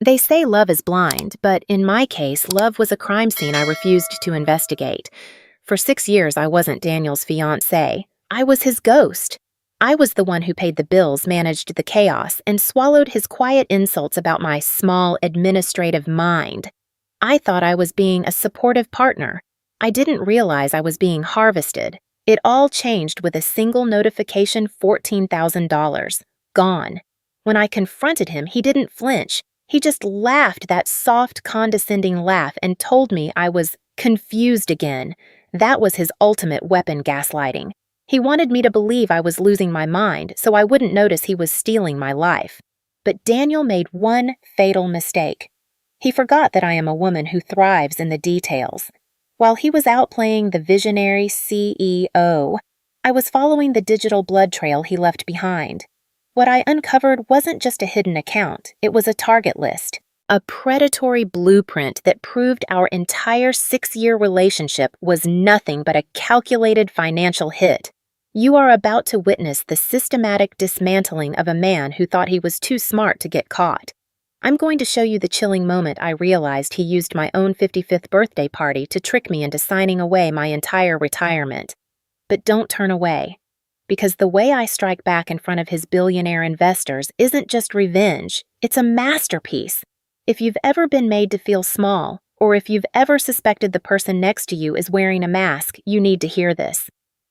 They say love is blind, but in my case, love was a crime scene I refused to investigate. For 6 years, I wasn't Daniel's fiancé. I was his ghost. I was the one who paid the bills, managed the chaos, and swallowed his quiet insults about my small administrative mind. I thought I was being a supportive partner. I didn't realize I was being harvested. It all changed with a single notification: $14,000. Gone. When I confronted him, he didn't flinch. He just laughed that soft, condescending laugh and told me I was confused again. That was his ultimate weapon: gaslighting. He wanted me to believe I was losing my mind so I wouldn't notice he was stealing my life. But Daniel made one fatal mistake. He forgot that I am a woman who thrives in the details. While he was out playing the visionary CEO, I was following the digital blood trail he left behind. What I uncovered wasn't just a hidden account, it was a target list. A predatory blueprint that proved our entire 6-year relationship was nothing but a calculated financial hit. You are about to witness the systematic dismantling of a man who thought he was too smart to get caught. I'm going to show you the chilling moment I realized he used my own 55th birthday party to trick me into signing away my entire retirement. But don't turn away. Because the way I strike back in front of his billionaire investors isn't just revenge, it's a masterpiece. If you've ever been made to feel small, or if you've ever suspected the person next to you is wearing a mask, you need to hear this.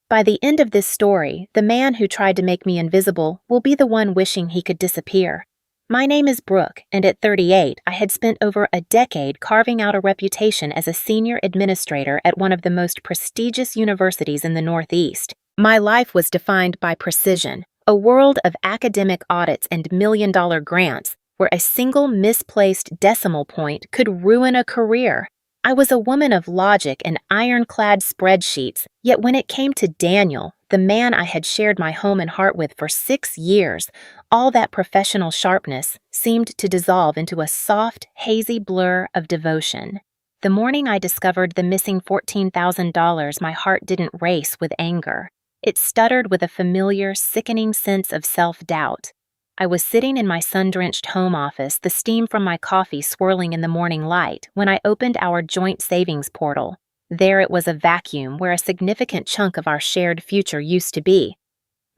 By the end of this story, the man who tried to make me invisible will be the one wishing he could disappear. My name is Brooke, and at 38, I had spent over a decade carving out a reputation as a senior administrator at one of the most prestigious universities in the Northeast. My life was defined by precision, a world of academic audits and million-dollar grants, where a single misplaced decimal point could ruin a career. I was a woman of logic and ironclad spreadsheets, yet when it came to Daniel, the man I had shared my home and heart with for 6 years, all that professional sharpness seemed to dissolve into a soft, hazy blur of devotion. The morning I discovered the missing $14,000, my heart didn't race with anger. It stuttered with a familiar, sickening sense of self-doubt. I was sitting in my sun-drenched home office, the steam from my coffee swirling in the morning light, when I opened our joint savings portal. There it was, a vacuum where a significant chunk of our shared future used to be.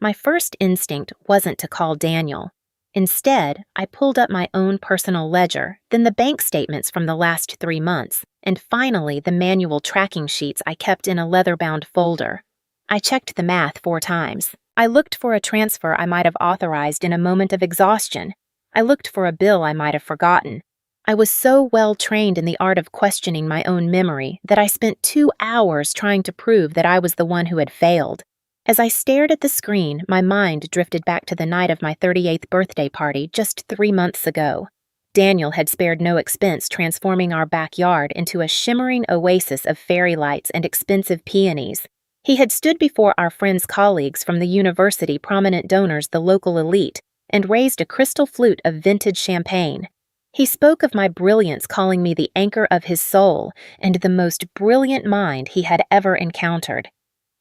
My first instinct wasn't to call Daniel. Instead, I pulled up my own personal ledger, then the bank statements from the last 3 months, and finally the manual tracking sheets I kept in a leather-bound folder. I checked the math 4 times. I looked for a transfer I might have authorized in a moment of exhaustion. I looked for a bill I might have forgotten. I was so well trained in the art of questioning my own memory that I spent 2 hours trying to prove that I was the one who had failed. As I stared at the screen, my mind drifted back to the night of my 38th birthday party just 3 months ago. Daniel had spared no expense transforming our backyard into a shimmering oasis of fairy lights and expensive peonies. He had stood before our friends' colleagues from the university, prominent donors, the local elite, and raised a crystal flute of vintage champagne. He spoke of my brilliance, calling me the anchor of his soul and the most brilliant mind he had ever encountered.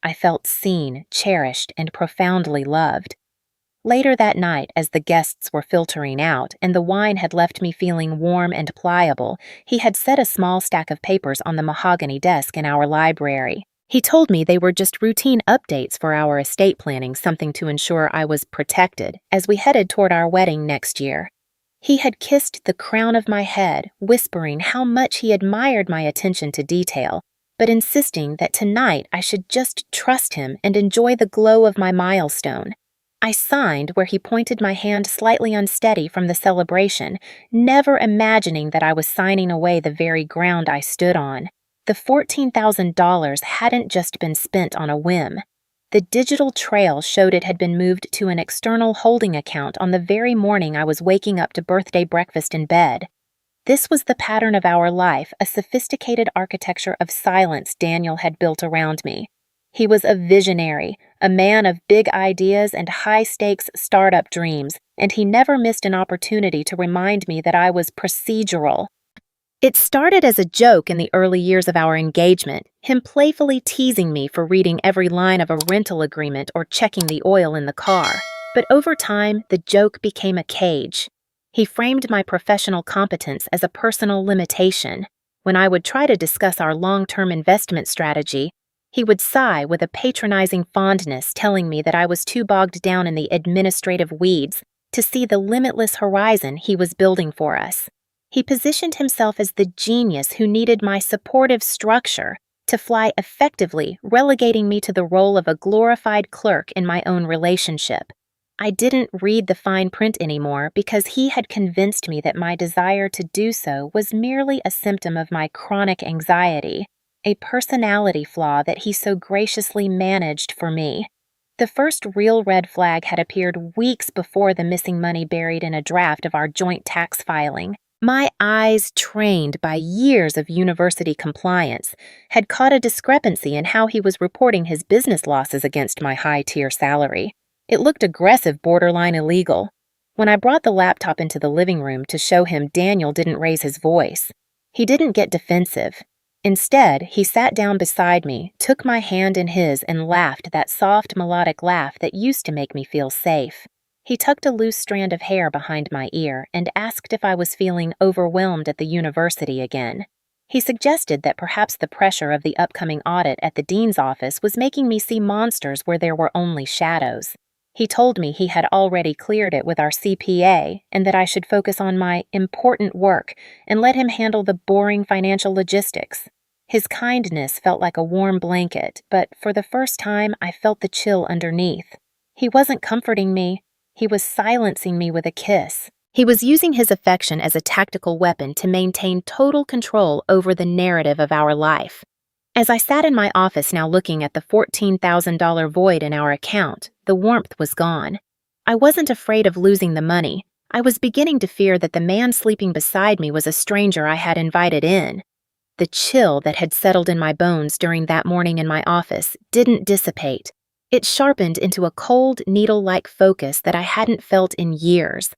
I felt seen, cherished, and profoundly loved. Later that night, as the guests were filtering out and the wine had left me feeling warm and pliable, he had set a small stack of papers on the mahogany desk in our library. He told me they were just routine updates for our estate planning, something to ensure I was protected as we headed toward our wedding next year. He had kissed the crown of my head, whispering how much he admired my attention to detail, but insisting that tonight I should just trust him and enjoy the glow of my milestone. I signed where he pointed, my hand slightly unsteady from the celebration, never imagining that I was signing away the very ground I stood on. The $14,000 hadn't just been spent on a whim. The digital trail showed it had been moved to an external holding account on the very morning I was waking up to birthday breakfast in bed. This was the pattern of our life, a sophisticated architecture of silence Daniel had built around me. He was a visionary, a man of big ideas and high-stakes startup dreams, and he never missed an opportunity to remind me that I was procedural. It started as a joke in the early years of our engagement, him playfully teasing me for reading every line of a rental agreement or checking the oil in the car. But over time, the joke became a cage. He framed my professional competence as a personal limitation. When I would try to discuss our long-term investment strategy, he would sigh with a patronizing fondness, telling me that I was too bogged down in the administrative weeds to see the limitless horizon he was building for us. He positioned himself as the genius who needed my supportive structure to fly effectively, relegating me to the role of a glorified clerk in my own relationship. I didn't read the fine print anymore because he had convinced me that my desire to do so was merely a symptom of my chronic anxiety, a personality flaw that he so graciously managed for me. The first real red flag had appeared weeks before the missing money buried in a draft of our joint tax filing. My eyes, trained by years of university compliance, had caught a discrepancy in how he was reporting his business losses against my high-tier salary. It looked aggressive, borderline illegal. When I brought the laptop into the living room to show him, Daniel didn't raise his voice. He didn't get defensive. Instead, he sat down beside me, took my hand in his, and laughed that soft, melodic laugh that used to make me feel safe. He tucked a loose strand of hair behind my ear and asked if I was feeling overwhelmed at the university again. He suggested that perhaps the pressure of the upcoming audit at the dean's office was making me see monsters where there were only shadows. He told me he had already cleared it with our CPA and that I should focus on my important work and let him handle the boring financial logistics. His kindness felt like a warm blanket, but for the first time I felt the chill underneath. He wasn't comforting me. He was silencing me with a kiss. He was using his affection as a tactical weapon to maintain total control over the narrative of our life. As I sat in my office now looking at the $14,000 void in our account, the warmth was gone. I wasn't afraid of losing the money. I was beginning to fear that the man sleeping beside me was a stranger I had invited in. The chill that had settled in my bones during that morning in my office didn't dissipate. It sharpened into a cold, needle-like focus that I hadn't felt in years.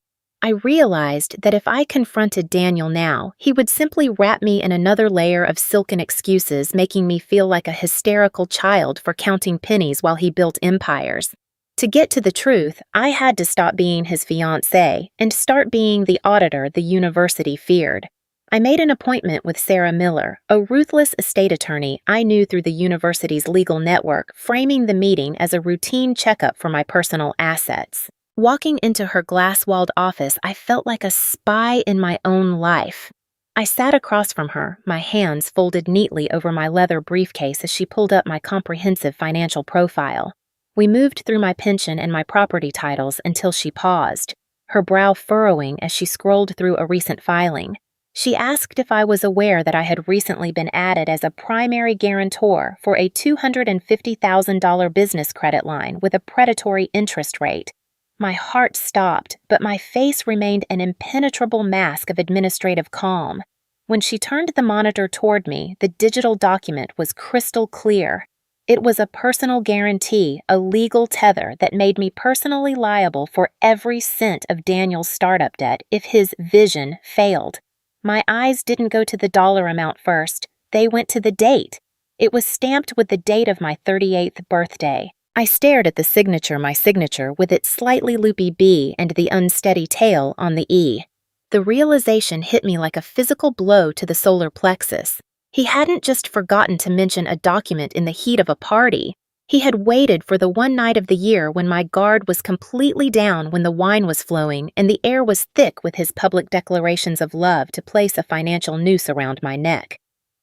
I realized that if I confronted Daniel now, he would simply wrap me in another layer of silken excuses, making me feel like a hysterical child for counting pennies while he built empires. To get to the truth, I had to stop being his fiancé and start being the auditor the university feared. I made an appointment with Sarah Miller, a ruthless estate attorney I knew through the university's legal network, framing the meeting as a routine checkup for my personal assets. Walking into her glass-walled office, I felt like a spy in my own life. I sat across from her, my hands folded neatly over my leather briefcase as she pulled up my comprehensive financial profile. We moved through my pension and my property titles until she paused, her brow furrowing as she scrolled through a recent filing. She asked if I was aware that I had recently been added as a primary guarantor for a $250,000 business credit line with a predatory interest rate. My heart stopped, but my face remained an impenetrable mask of administrative calm. When she turned the monitor toward me, the digital document was crystal clear. It was a personal guarantee, a legal tether that made me personally liable for every cent of Daniel's startup debt if his vision failed. My eyes didn't go to the dollar amount first. They went to the date. It was stamped with the date of my 38th birthday. I stared at my signature with its slightly loopy B and the unsteady tail on the E. The realization hit me like a physical blow to the solar plexus. He hadn't just forgotten to mention a document in the heat of a party. He had waited for the one night of the year when my guard was completely down, when the wine was flowing and the air was thick with his public declarations of love, to place a financial noose around my neck.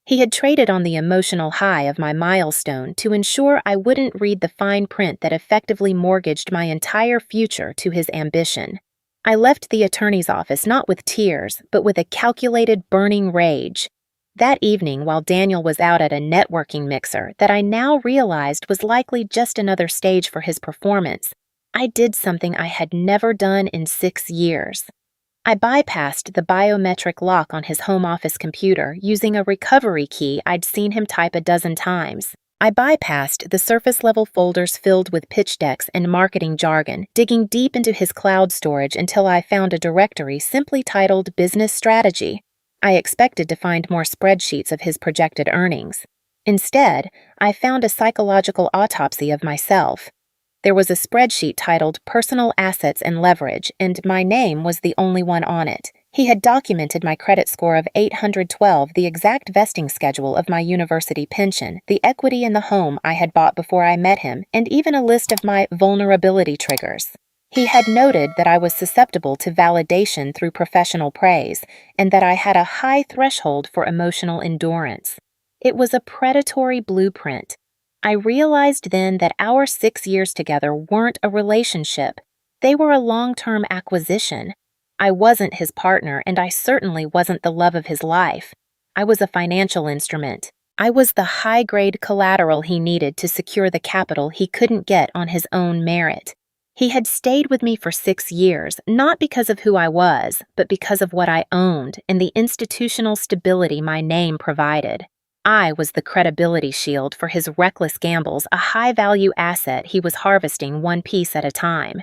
He had traded on the emotional high of my milestone to ensure I wouldn't read the fine print that effectively mortgaged my entire future to his ambition. I left the attorney's office not with tears, but with a calculated, burning rage. That evening, while Daniel was out at a networking mixer that I now realized was likely just another stage for his performance, I did something I had never done in 6 years. I bypassed the biometric lock on his home office computer using a recovery key I'd seen him type a dozen times. I bypassed the surface-level folders filled with pitch decks and marketing jargon, digging deep into his cloud storage until I found a directory simply titled Business Strategy. I expected to find more spreadsheets of his projected earnings. Instead, I found a psychological autopsy of myself. There was a spreadsheet titled Personal Assets and Leverage, and my name was the only one on it. He had documented my credit score of 812, the exact vesting schedule of my university pension, the equity in the home I had bought before I met him, and even a list of my vulnerability triggers. He had noted that I was susceptible to validation through professional praise, and that I had a high threshold for emotional endurance. It was a predatory blueprint. I realized then that our 6 years together weren't a relationship. They were a long-term acquisition. I wasn't his partner, and I certainly wasn't the love of his life. I was a financial instrument. I was the high-grade collateral he needed to secure the capital he couldn't get on his own merit. He had stayed with me for 6 years, not because of who I was, but because of what I owned and the institutional stability my name provided. I was the credibility shield for his reckless gambles, a high-value asset he was harvesting one piece at a time.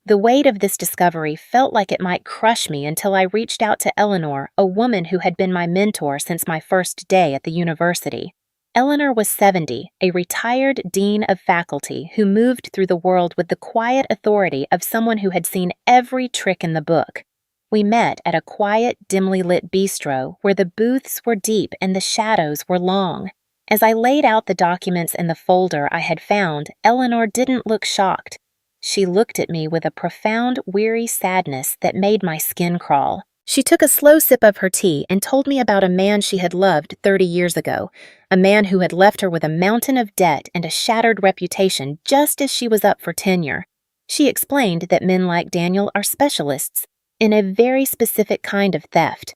The weight of this discovery felt like it might crush me until I reached out to Eleanor, a woman who had been my mentor since my first day at the university. Eleanor was 70, a retired dean of faculty who moved through the world with the quiet authority of someone who had seen every trick in the book. We met at a quiet, dimly lit bistro where the booths were deep and the shadows were long. As I laid out the documents in the folder I had found, Eleanor didn't look shocked. She looked at me with a profound, weary sadness that made my skin crawl. She took a slow sip of her tea and told me about a man she had loved 30 years ago, a man who had left her with a mountain of debt and a shattered reputation just as she was up for tenure. She explained that men like Daniel are specialists in a very specific kind of theft.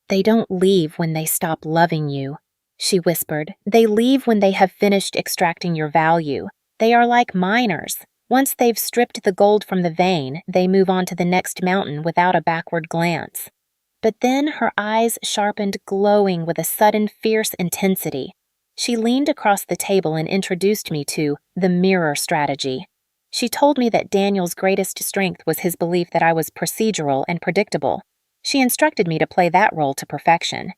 "They don't leave when they stop loving you," she whispered. "They leave when they have finished extracting your value. They are like miners. Once they've stripped the gold from the vein, they move on to the next mountain without a backward glance." But then her eyes sharpened, glowing with a sudden fierce intensity. She leaned across the table and introduced me to the mirror strategy. She told me that Daniel's greatest strength was his belief that I was procedural and predictable. She instructed me to play that role to perfection.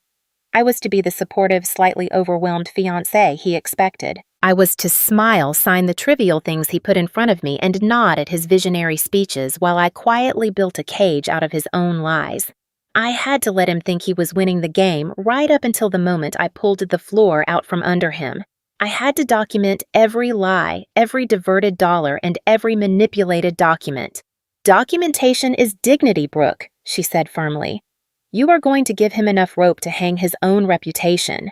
I was to be the supportive, slightly overwhelmed fiancé he expected. I was to smile, sign the trivial things he put in front of me, and nod at his visionary speeches while I quietly built a cage out of his own lies. I had to let him think he was winning the game right up until the moment I pulled the floor out from under him. I had to document every lie, every diverted dollar, and every manipulated document. "Documentation is dignity, Brooke," she said firmly. "You are going to give him enough rope to hang his own reputation."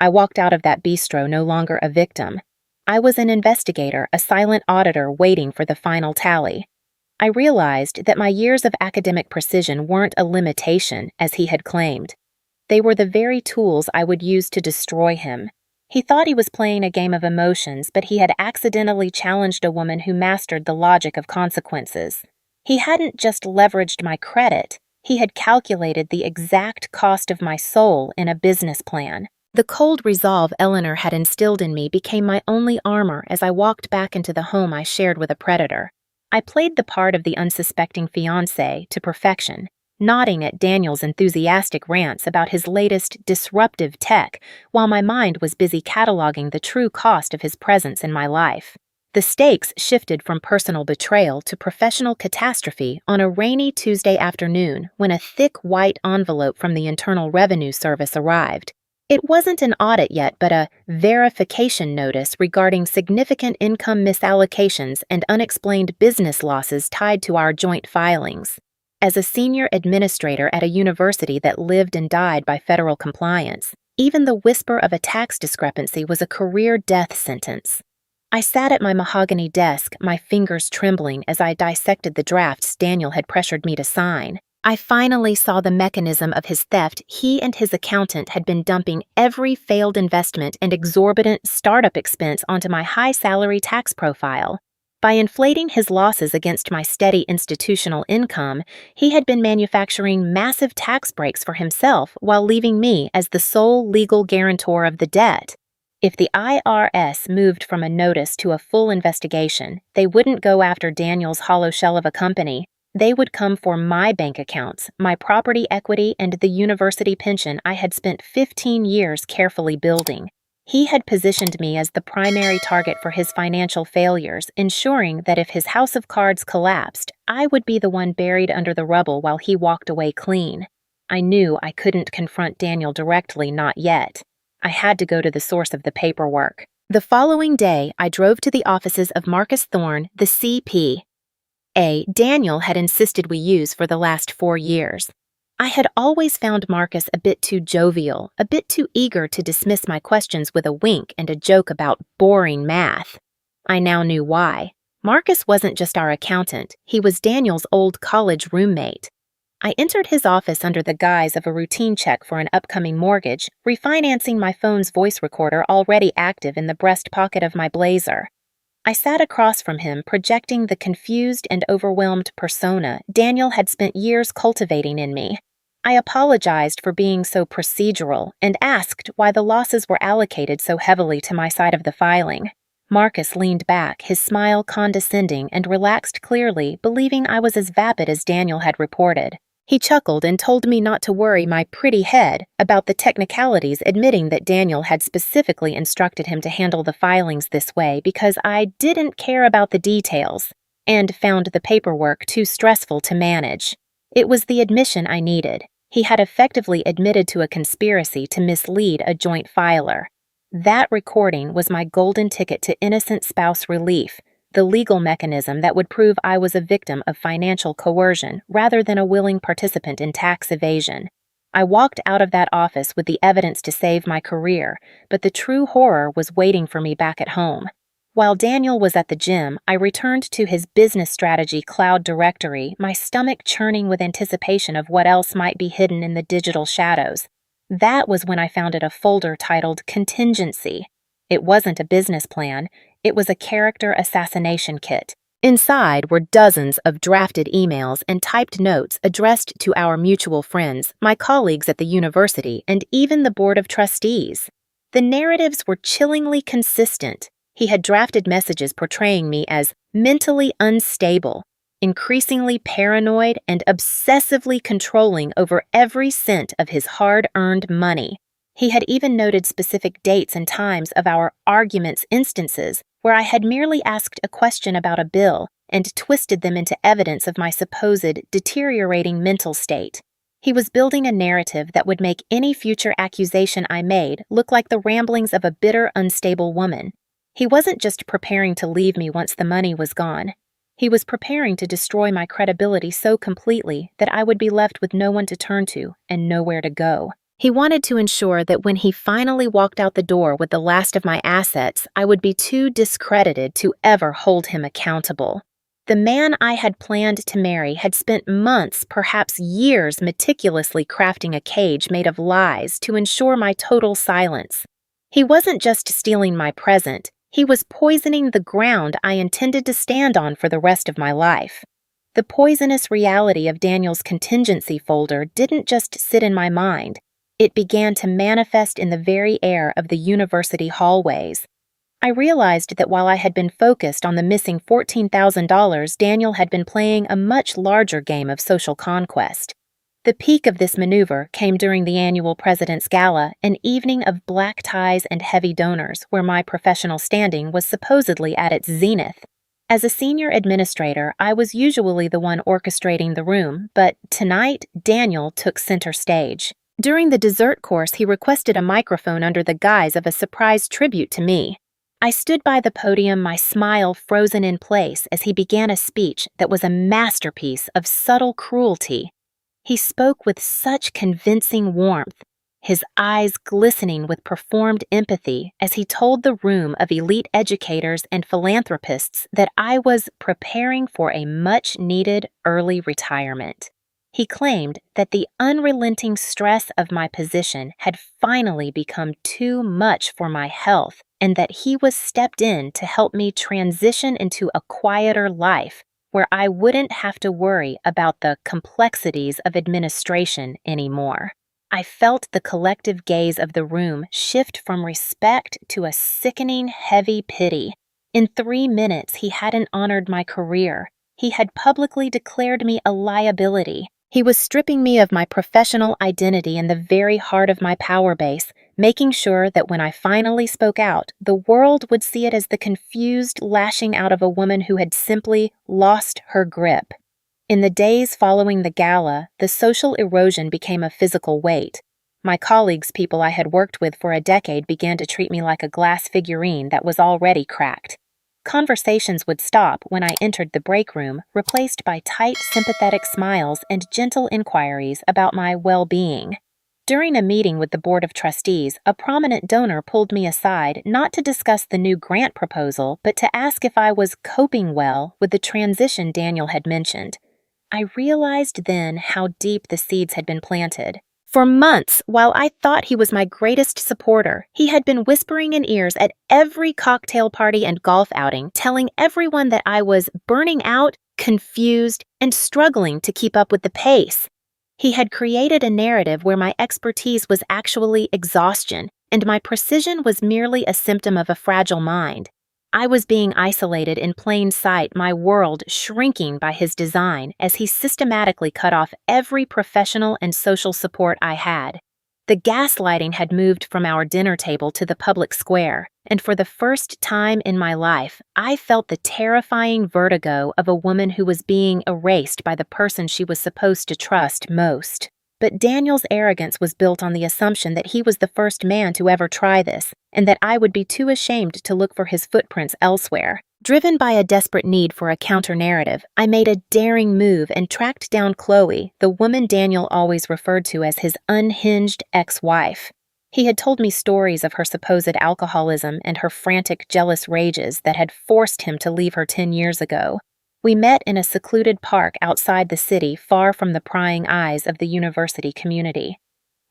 I walked out of that bistro no longer a victim. I was an investigator, a silent auditor waiting for the final tally. I realized that my years of academic precision weren't a limitation, as he had claimed. They were the very tools I would use to destroy him. He thought he was playing a game of emotions, but he had accidentally challenged a woman who mastered the logic of consequences. He hadn't just leveraged my credit, he had calculated the exact cost of my soul in a business plan. The cold resolve Eleanor had instilled in me became my only armor as I walked back into the home I shared with a predator. I played the part of the unsuspecting fiancé to perfection, nodding at Daniel's enthusiastic rants about his latest disruptive tech while my mind was busy cataloging the true cost of his presence in my life. The stakes shifted from personal betrayal to professional catastrophe on a rainy Tuesday afternoon when a thick white envelope from the Internal Revenue Service arrived. It wasn't an audit yet, but a verification notice regarding significant income misallocations and unexplained business losses tied to our joint filings. As a senior administrator at a university that lived and died by federal compliance, even the whisper of a tax discrepancy was a career death sentence. I sat at my mahogany desk, my fingers trembling as I dissected the drafts Daniel had pressured me to sign. I finally saw the mechanism of his theft. He and his accountant had been dumping every failed investment and exorbitant startup expense onto my high-salary tax profile. By inflating his losses against my steady institutional income, he had been manufacturing massive tax breaks for himself while leaving me as the sole legal guarantor of the debt. If the IRS moved from a notice to a full investigation, they wouldn't go after Daniel's hollow shell of a company. They would come for my bank accounts, my property equity, and the university pension I had spent 15 years carefully building. He had positioned me as the primary target for his financial failures, ensuring that if his house of cards collapsed, I would be the one buried under the rubble while he walked away clean. I knew I couldn't confront Daniel directly, not yet. I had to go to the source of the paperwork. The following day, I drove to the offices of Marcus Thorne, the CPA Daniel had insisted we use for the last 4 years. I had always found Marcus a bit too jovial, a bit too eager to dismiss my questions with a wink and a joke about boring math. I now knew why. Marcus wasn't just our accountant, he was Daniel's old college roommate. I entered his office under the guise of a routine check for an upcoming mortgage, refinancing my phone's voice recorder already active in the breast pocket of my blazer. I sat across from him, projecting the confused and overwhelmed persona Daniel had spent years cultivating in me. I apologized for being so procedural and asked why the losses were allocated so heavily to my side of the filing. Marcus leaned back, his smile condescending, and relaxed clearly, believing I was as vapid as Daniel had reported. He chuckled and told me not to worry my pretty head about the technicalities, admitting that Daniel had specifically instructed him to handle the filings this way because I didn't care about the details and found the paperwork too stressful to manage. It was the admission I needed. He had effectively admitted to a conspiracy to mislead a joint filer. That recording was my golden ticket to innocent spouse relief, the legal mechanism that would prove I was a victim of financial coercion rather than a willing participant in tax evasion. I walked out of that office with the evidence to save my career, but the true horror was waiting for me back at home. While Daniel was at the gym, I returned to his business strategy cloud directory, my stomach churning with anticipation of what else might be hidden in the digital shadows. That was when I found a folder titled Contingency. It wasn't a business plan, it was a character assassination kit. Inside were dozens of drafted emails and typed notes addressed to our mutual friends, my colleagues at the university, and even the board of trustees. The narratives were chillingly consistent. He had drafted messages portraying me as mentally unstable, increasingly paranoid, and obsessively controlling over every cent of his hard-earned money. He had even noted specific dates and times of our arguments instances where I had merely asked a question about a bill and twisted them into evidence of my supposed deteriorating mental state. He was building a narrative that would make any future accusation I made look like the ramblings of a bitter, unstable woman. He wasn't just preparing to leave me once the money was gone. He was preparing to destroy my credibility so completely that I would be left with no one to turn to and nowhere to go. He wanted to ensure that when he finally walked out the door with the last of my assets, I would be too discredited to ever hold him accountable. The man I had planned to marry had spent months, perhaps years, meticulously crafting a cage made of lies to ensure my total silence. He wasn't just stealing my present, he was poisoning the ground I intended to stand on for the rest of my life. The poisonous reality of Daniel's contingency folder didn't just sit in my mind. It began to manifest in the very air of the university hallways. I realized that while I had been focused on the missing $14,000, Daniel had been playing a much larger game of social conquest. The peak of this maneuver came during the annual President's Gala, an evening of black ties and heavy donors, where my professional standing was supposedly at its zenith. As a senior administrator, I was usually the one orchestrating the room, but tonight, Daniel took center stage. During the dessert course, he requested a microphone under the guise of a surprise tribute to me. I stood by the podium, my smile frozen in place as he began a speech that was a masterpiece of subtle cruelty. He spoke with such convincing warmth, his eyes glistening with performed empathy as he told the room of elite educators and philanthropists that I was preparing for a much-needed early retirement. He claimed that the unrelenting stress of my position had finally become too much for my health and that he was stepped in to help me transition into a quieter life where I wouldn't have to worry about the complexities of administration anymore. I felt the collective gaze of the room shift from respect to a sickening, heavy pity. In 3 minutes, he hadn't honored my career. He had publicly declared me a liability. He was stripping me of my professional identity in the very heart of my power base, making sure that when I finally spoke out, the world would see it as the confused lashing out of a woman who had simply lost her grip. In the days following the gala, the social erosion became a physical weight. My colleagues, people I had worked with for a decade, began to treat me like a glass figurine that was already cracked. Conversations would stop when I entered the break room, replaced by tight, sympathetic smiles and gentle inquiries about my well-being. During a meeting with the Board of Trustees, a prominent donor pulled me aside not to discuss the new grant proposal, but to ask if I was coping well with the transition Daniel had mentioned. I realized then how deep the seeds had been planted. For months, while I thought he was my greatest supporter, he had been whispering in ears at every cocktail party and golf outing, telling everyone that I was burning out, confused, and struggling to keep up with the pace. He had created a narrative where my expertise was actually exhaustion, and my precision was merely a symptom of a fragile mind. I was being isolated in plain sight, my world shrinking by his design as he systematically cut off every professional and social support I had. The gaslighting had moved from our dinner table to the public square, and for the first time in my life, I felt the terrifying vertigo of a woman who was being erased by the person she was supposed to trust most. But Daniel's arrogance was built on the assumption that he was the first man to ever try this, and that I would be too ashamed to look for his footprints elsewhere. Driven by a desperate need for a counter-narrative, I made a daring move and tracked down Chloe, the woman Daniel always referred to as his unhinged ex-wife. He had told me stories of her supposed alcoholism and her frantic, jealous rages that had forced him to leave her 10 years ago. We met in a secluded park outside the city, far from the prying eyes of the university community.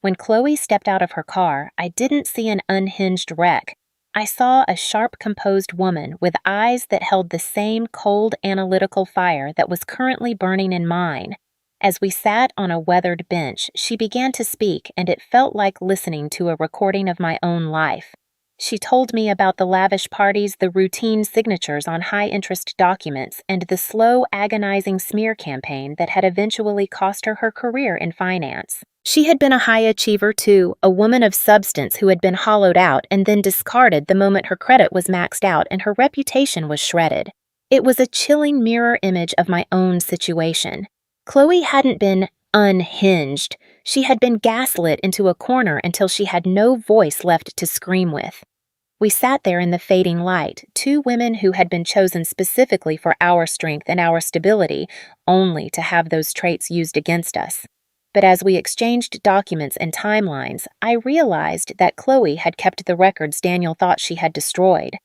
When Chloe stepped out of her car, I didn't see an unhinged wreck. I saw a sharp, composed woman with eyes that held the same cold, analytical fire that was currently burning in mine. As we sat on a weathered bench, she began to speak, and it felt like listening to a recording of my own life. She told me about the lavish parties, the routine signatures on high-interest documents, and the slow, agonizing smear campaign that had eventually cost her her career in finance. She had been a high achiever, too, a woman of substance who had been hollowed out and then discarded the moment her credit was maxed out and her reputation was shredded. It was a chilling mirror image of my own situation. Chloe hadn't been unhinged. She had been gaslit into a corner until she had no voice left to scream with. We sat there in the fading light, two women who had been chosen specifically for our strength and our stability, only to have those traits used against us. But as we exchanged documents and timelines, I realized that Chloe had kept the records Daniel thought she had destroyed.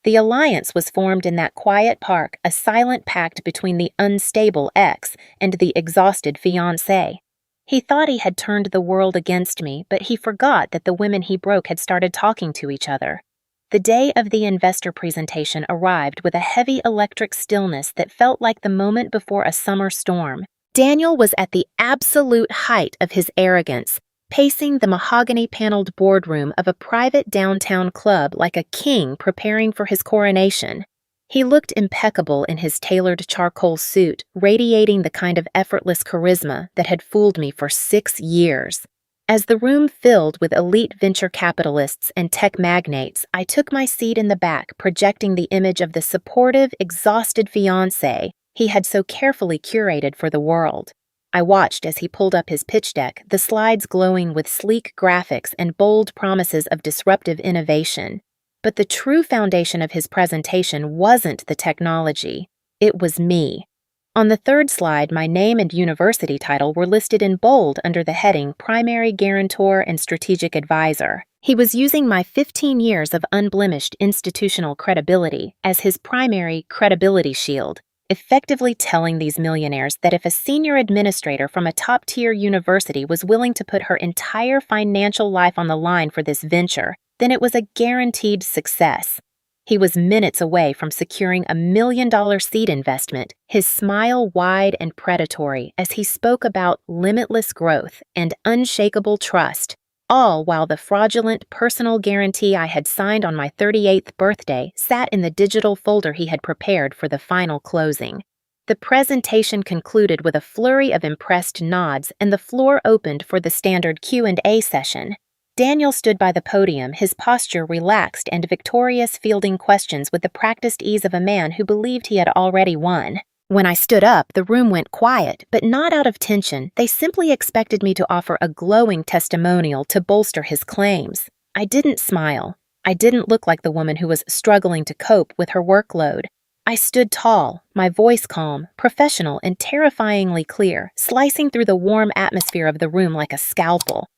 The alliance was formed in that quiet park, a silent pact between the unstable ex and the exhausted fiancé. He thought he had turned the world against me, but he forgot that the women he broke had started talking to each other. The day of the investor presentation arrived with a heavy electric stillness that felt like the moment before a summer storm. Daniel was at the absolute height of his arrogance, pacing the mahogany-paneled boardroom of a private downtown club like a king preparing for his coronation. He looked impeccable in his tailored charcoal suit, radiating the kind of effortless charisma that had fooled me for 6 years. As the room filled with elite venture capitalists and tech magnates, I took my seat in the back, projecting the image of the supportive, exhausted fiancé he had so carefully curated for the world. I watched as he pulled up his pitch deck, the slides glowing with sleek graphics and bold promises of disruptive innovation. But the true foundation of his presentation wasn't the technology. It was me. On the third slide, my name and university title were listed in bold under the heading Primary Guarantor and Strategic Advisor. He was using my 15 years of unblemished institutional credibility as his primary credibility shield, effectively telling these millionaires that if a senior administrator from a top-tier university was willing to put her entire financial life on the line for this venture, then it was a guaranteed success. He was minutes away from securing $1 million seed investment, his smile wide and predatory as he spoke about limitless growth and unshakable trust, all while the fraudulent personal guarantee I had signed on my 38th birthday sat in the digital folder he had prepared for the final closing. The presentation concluded with a flurry of impressed nods, and the floor opened for the standard Q&A session. Daniel stood by the podium, his posture relaxed and victorious, fielding questions with the practiced ease of a man who believed he had already won. When I stood up, the room went quiet, but not out of tension. They simply expected me to offer a glowing testimonial to bolster his claims. I didn't smile. I didn't look like the woman who was struggling to cope with her workload. I stood tall, my voice calm, professional, and terrifyingly clear, slicing through the warm atmosphere of the room like a scalpel.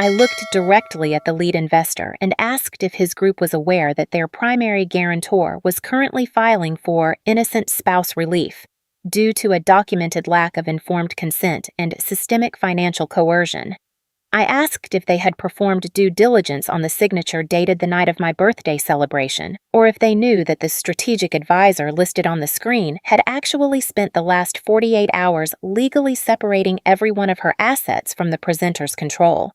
I looked directly at the lead investor and asked if his group was aware that their primary guarantor was currently filing for innocent spouse relief due to a documented lack of informed consent and systemic financial coercion. I asked if they had performed due diligence on the signature dated the night of my birthday celebration, or if they knew that the strategic advisor listed on the screen had actually spent the last 48 hours legally separating every one of her assets from the presenter's control.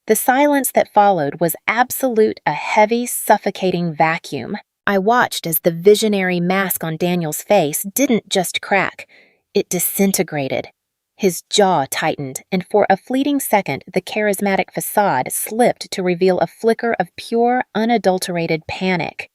The silence that followed was absolute, a heavy, suffocating vacuum. I watched as the visionary mask on Daniel's face didn't just crack, it disintegrated. His jaw tightened, and for a fleeting second, the charismatic facade slipped to reveal a flicker of pure, unadulterated panic.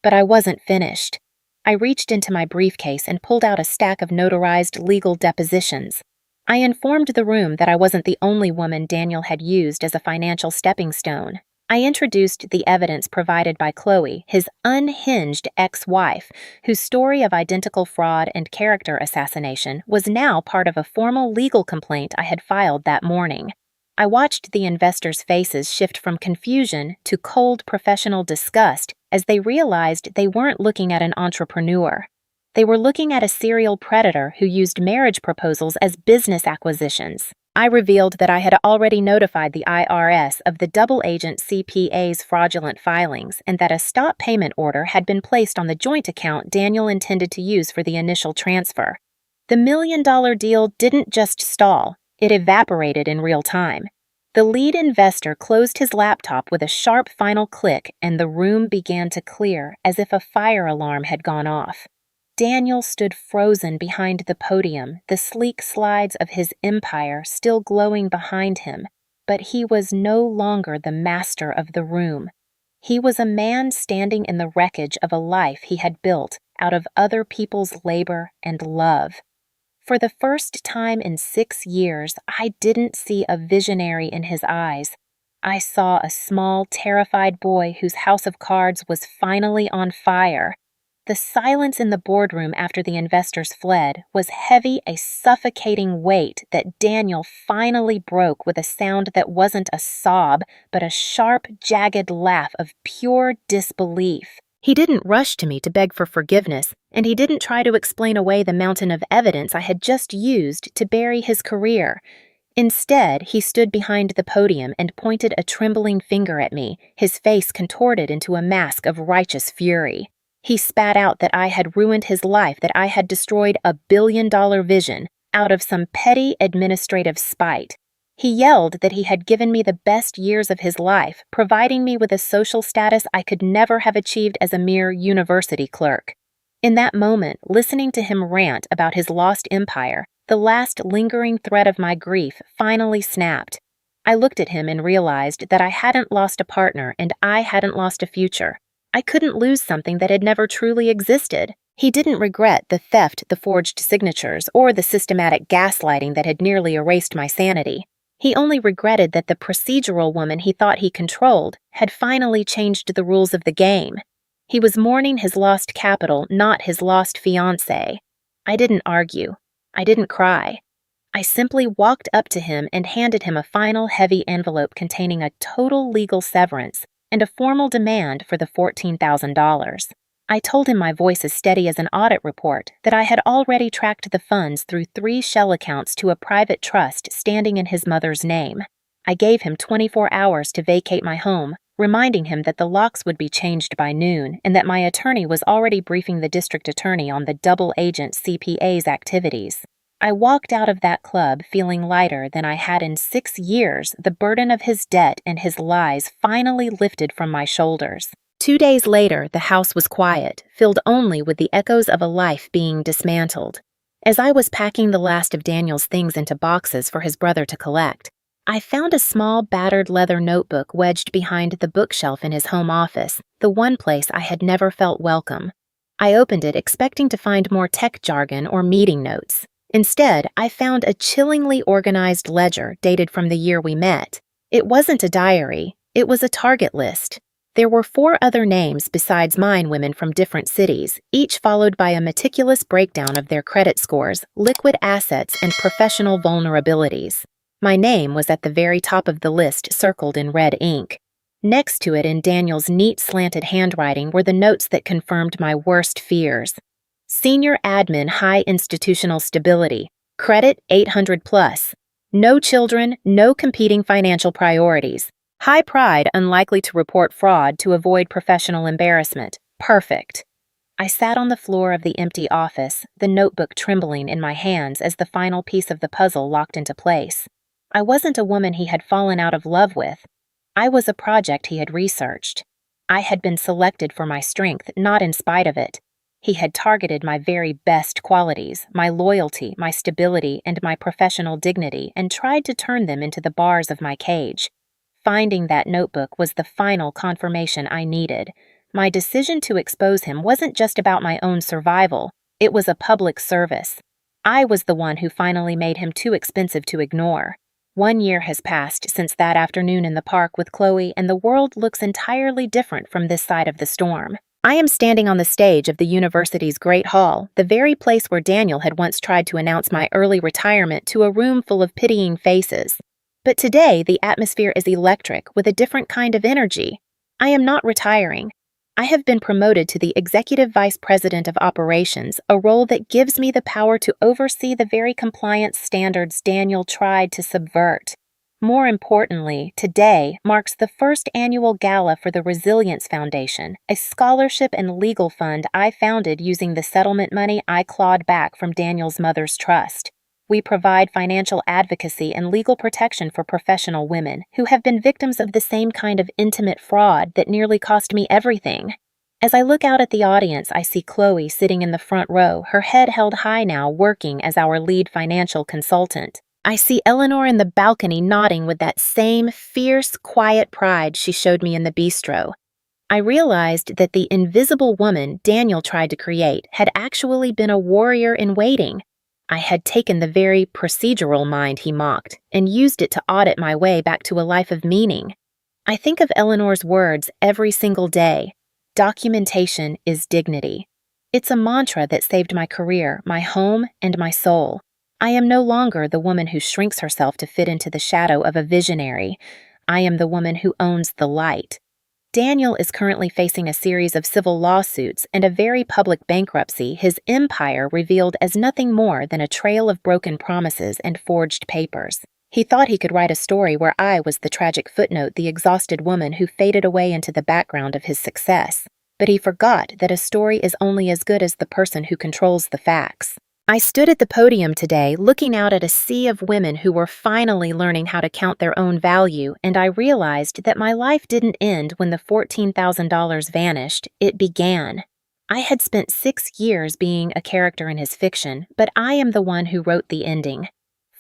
But I wasn't finished. I reached into my briefcase and pulled out a stack of notarized legal depositions. I informed the room that I wasn't the only woman Daniel had used as a financial stepping stone. I introduced the evidence provided by Chloe, his unhinged ex-wife, whose story of identical fraud and character assassination was now part of a formal legal complaint I had filed that morning. I watched the investors' faces shift from confusion to cold professional disgust as they realized they weren't looking at an entrepreneur. They were looking at a serial predator who used marriage proposals as business acquisitions. I revealed that I had already notified the IRS of the double agent CPA's fraudulent filings and that a stop payment order had been placed on the joint account Daniel intended to use for the initial transfer. The $1 million deal didn't just stall, it evaporated in real time. The lead investor closed his laptop with a sharp final click, and the room began to clear as if a fire alarm had gone off. Daniel stood frozen behind the podium, the sleek slides of his empire still glowing behind him, but he was no longer the master of the room. He was a man standing in the wreckage of a life he had built out of other people's labor and love. For the first time in 6 years, I didn't see a visionary in his eyes. I saw a small, terrified boy whose house of cards was finally on fire. The silence in the boardroom after the investors fled was heavy, a suffocating weight that Daniel finally broke with a sound that wasn't a sob, but a sharp, jagged laugh of pure disbelief. He didn't rush to me to beg for forgiveness, and he didn't try to explain away the mountain of evidence I had just used to bury his career. Instead, he stood behind the podium and pointed a trembling finger at me, his face contorted into a mask of righteous fury. He spat out that I had ruined his life, that I had destroyed a billion-dollar vision out of some petty administrative spite. He yelled that he had given me the best years of his life, providing me with a social status I could never have achieved as a mere university clerk. In that moment, listening to him rant about his lost empire, the last lingering thread of my grief finally snapped. I looked at him and realized that I hadn't lost a partner and I hadn't lost a future. I couldn't lose something that had never truly existed. He didn't regret the theft, the forged signatures, or the systematic gaslighting that had nearly erased my sanity. He only regretted that the procedural woman he thought he controlled had finally changed the rules of the game. He was mourning his lost capital, not his lost fiancé. I didn't argue. I didn't cry. I simply walked up to him and handed him a final heavy envelope containing a total legal severance and a formal demand for the $14,000. I told him, my voice as steady as an audit report, that I had already tracked the funds through 3 shell accounts to a private trust standing in his mother's name. I gave him 24 hours to vacate my home, reminding him that the locks would be changed by noon and that my attorney was already briefing the district attorney on the double agent CPA's activities. I walked out of that club feeling lighter than I had in 6 years, the burden of his debt and his lies finally lifted from my shoulders. 2 days later, the house was quiet, filled only with the echoes of a life being dismantled. As I was packing the last of Daniel's things into boxes for his brother to collect, I found a small, battered leather notebook wedged behind the bookshelf in his home office, the one place I had never felt welcome. I opened it expecting to find more tech jargon or meeting notes. Instead, I found a chillingly organized ledger dated from the year we met. It wasn't a diary, it was a target list. There were 4 other names besides mine, women from different cities, each followed by a meticulous breakdown of their credit scores, liquid assets, and professional vulnerabilities. My name was at the very top of the list, circled in red ink. Next to it in Daniel's neat slanted handwriting were the notes that confirmed my worst fears. Senior admin, high institutional stability, credit 800 plus. No children, no competing financial priorities. High pride, unlikely to report fraud to avoid professional embarrassment. Perfect. I sat on the floor of the empty office, the notebook trembling in my hands as the final piece of the puzzle locked into place. I wasn't a woman he had fallen out of love with. I was a project he had researched. I had been selected for my strength, not in spite of it. He had targeted my very best qualities, my loyalty, my stability, and my professional dignity, and tried to turn them into the bars of my cage. Finding that notebook was the final confirmation I needed. My decision to expose him wasn't just about my own survival, it was a public service. I was the one who finally made him too expensive to ignore. 1 year has passed since that afternoon in the park with Chloe, and the world looks entirely different from this side of the storm. I am standing on the stage of the university's Great Hall, the very place where Daniel had once tried to announce my early retirement to a room full of pitying faces. But today, the atmosphere is electric, with a different kind of energy. I am not retiring. I have been promoted to the Executive Vice President of Operations, a role that gives me the power to oversee the very compliance standards Daniel tried to subvert. More importantly, today marks the first annual gala for the Resilience Foundation, a scholarship and legal fund I founded using the settlement money I clawed back from Daniel's mother's trust. We provide financial advocacy and legal protection for professional women who have been victims of the same kind of intimate fraud that nearly cost me everything. As I look out at the audience, I see Chloe sitting in the front row, her head held high now, working as our lead financial consultant. I see Eleanor in the balcony nodding with that same fierce, quiet pride she showed me in the bistro. I realized that the invisible woman Daniel tried to create had actually been a warrior in waiting. I had taken the very procedural mind he mocked and used it to audit my way back to a life of meaning. I think of Eleanor's words every single day. Documentation is dignity. It's a mantra that saved my career, my home, and my soul. I am no longer the woman who shrinks herself to fit into the shadow of a visionary. I am the woman who owns the light. Daniel is currently facing a series of civil lawsuits and a very public bankruptcy, his empire revealed as nothing more than a trail of broken promises and forged papers. He thought he could write a story where I was the tragic footnote, the exhausted woman who faded away into the background of his success. But he forgot that a story is only as good as the person who controls the facts. I stood at the podium today looking out at a sea of women who were finally learning how to count their own value, and I realized that my life didn't end when the $14,000 vanished, it began. I had spent 6 years being a character in his fiction, but I am the one who wrote the ending.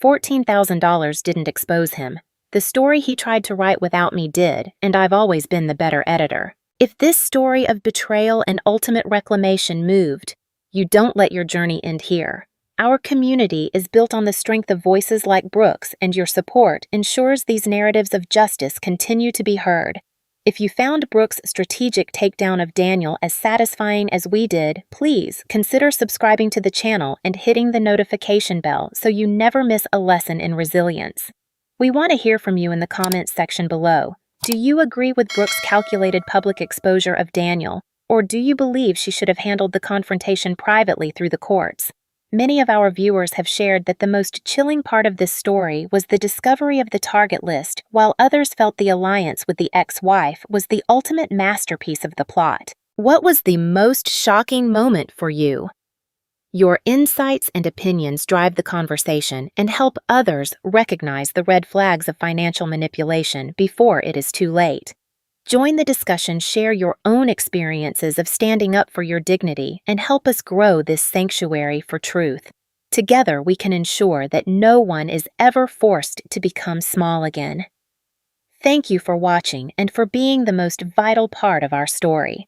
$14,000 didn't expose him. The story he tried to write without me did, and I've always been the better editor. If this story of betrayal and ultimate reclamation moved, you don't let your journey end here. Our community is built on the strength of voices like Brooke's, and your support ensures these narratives of justice continue to be heard. If you found Brooke's strategic takedown of Daniel as satisfying as we did, please consider subscribing to the channel and hitting the notification bell so you never miss a lesson in resilience. We want to hear from you in the comments section below. Do you agree with Brooke's calculated public exposure of Daniel? Or do you believe she should have handled the confrontation privately through the courts? Many of our viewers have shared that the most chilling part of this story was the discovery of the target list, while others felt the alliance with the ex-wife was the ultimate masterpiece of the plot. What was the most shocking moment for you? Your insights and opinions drive the conversation and help others recognize the red flags of financial manipulation before it is too late. Join the discussion, share your own experiences of standing up for your dignity, and help us grow this sanctuary for truth. Together, we can ensure that no one is ever forced to become small again. Thank you for watching and for being the most vital part of our story.